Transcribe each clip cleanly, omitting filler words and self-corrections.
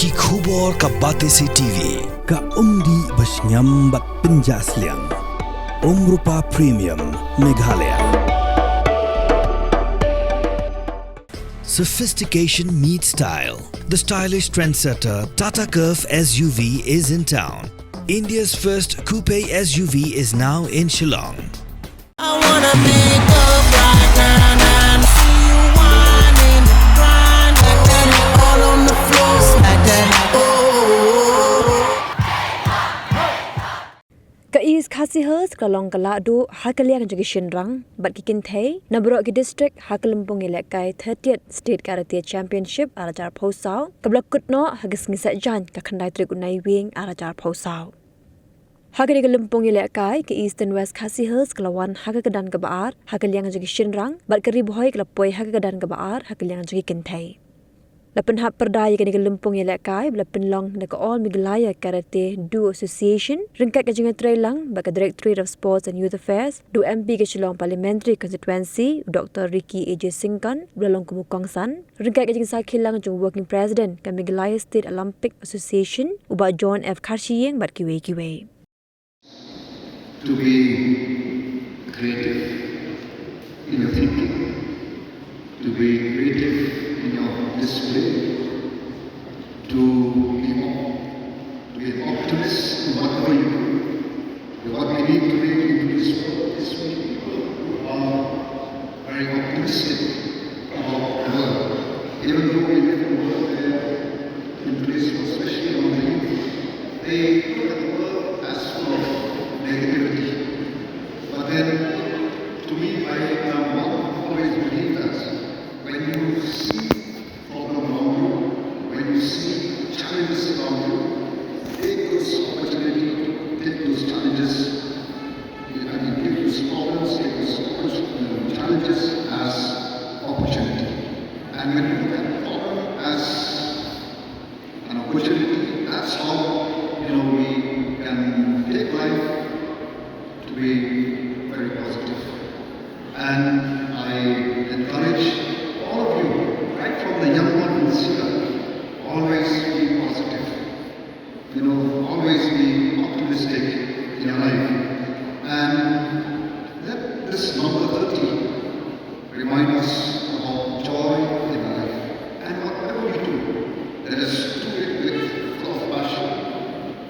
Ki khubor ka Batesi TV ka umdi basnyambat penjaslian Rupa Premium Meghalaya. Sophistication meets style. The stylish trendsetter Tata Curve SUV is in town. India's first coupe SUV is now in Shillong. I wanna make up right now and see you whining, grinding, all on the floor like that. Oh. Kais Khasi Hers kalong kaladu hakaliang junction rang bat kikin thai nabro ki district hakalempong elekai 30th state karate championship arajar phosau kablak kutno hagis ngisa jan ka khandai tri kunai wing arajar phosau Hagari Galimpong Ilakai, Eastern West Khasi Hills, Kalawan, Hagagadan Gabaar, Hagaliang Jagishin Rang, but Kariboy, Klapoy, Hagagadan Gabaar, Hagaliang Jagikintai. Lapan hap perdaya kani Galimpong Ilakai, Lapan long Naka All Migalaya Karate Do Association, Ringkat Kajinga Trailang, Baka Directorate of Sports and Youth Affairs, Do MP Kachilong Parliamentary Constituency, Dr. Ricky A.J. Singkan, Bulalong Kumukong San, Ringkat Kajing Sakilang Jung Working President, Kamigalaya State Olympic Association, Uba John F. Karshiyeng, Bat Kiwe Kiwe. To be creative in your thinking, to be creative in your display, to be an optimist in whatever you do. What we need today in this world is people who are very optimistic about the world. Even though we live in a world where, in today's world, especially among the youth, they look at the world as full of negativity. But then, to me, I always believe that when you see problems around you, when you see challenges around you, take those opportunities, take those challenges, and take those problems, take those challenges as opportunity. And when you look at the problem as an opportunity, that's how we can take life to be very positive. And I encourage all of you, right from the young ones here, always be positive. Always be optimistic in your life. And let this number 30 remind us about joy in life. And whatever we do, let us do it with full of passion,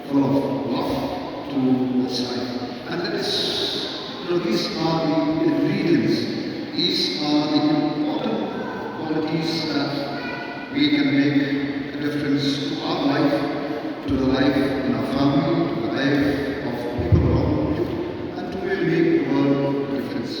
full of love towards life. And that is, these are the ingredients, these are the important qualities that we can make a difference to our life, to the life in our family, to the life of people around you, and to really make the world a difference.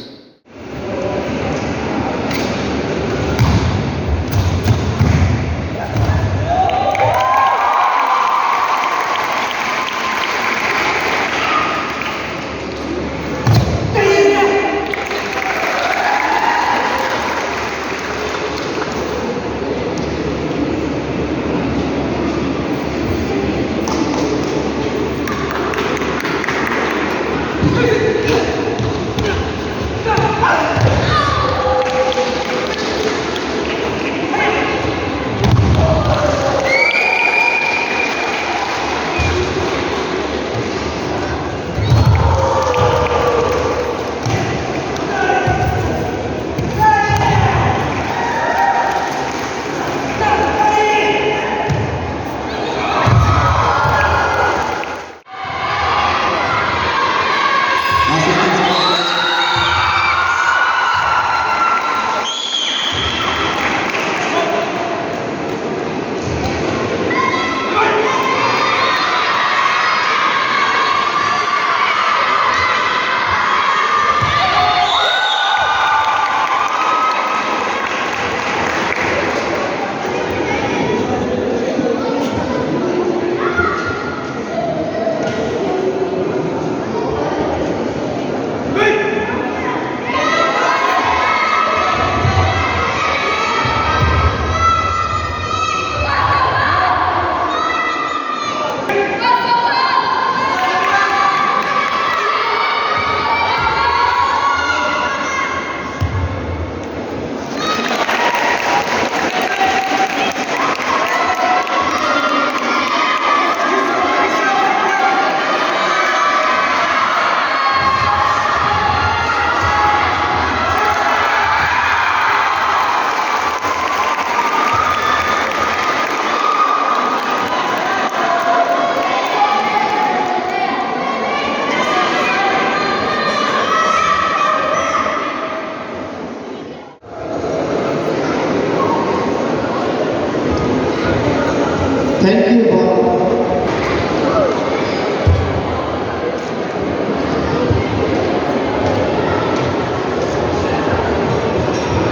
Thank you, Bob.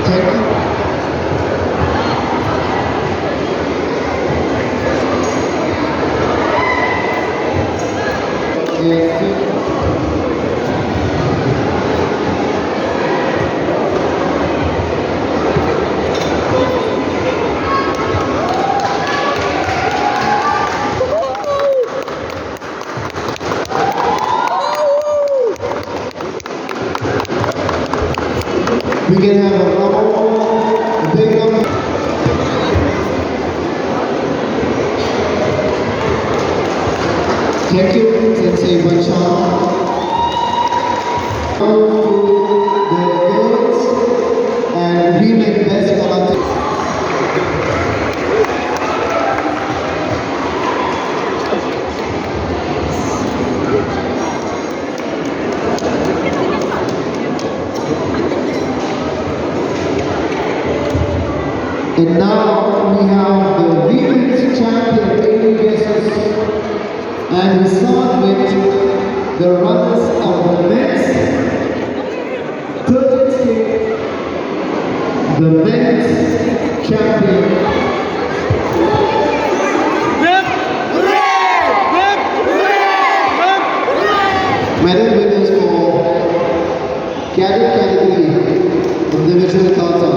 Thank you. We can have a big round. Thank you, Sensei Bachchan. The girls and we make best karate. And now we have the women's champion, Amy Guesses, and we start with the runners of the men's 30th state, the men's champion. Medal winners for cadet category of the virtual kata.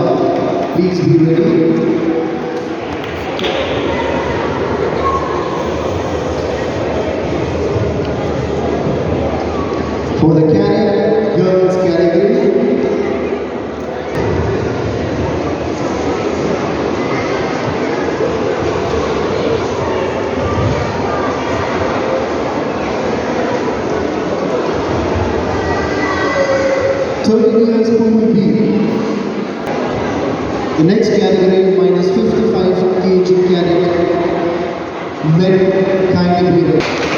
Please be ready. For the cadet girls category, years Pool B. The next category, minus 55 kg cadet, men kindly be ready.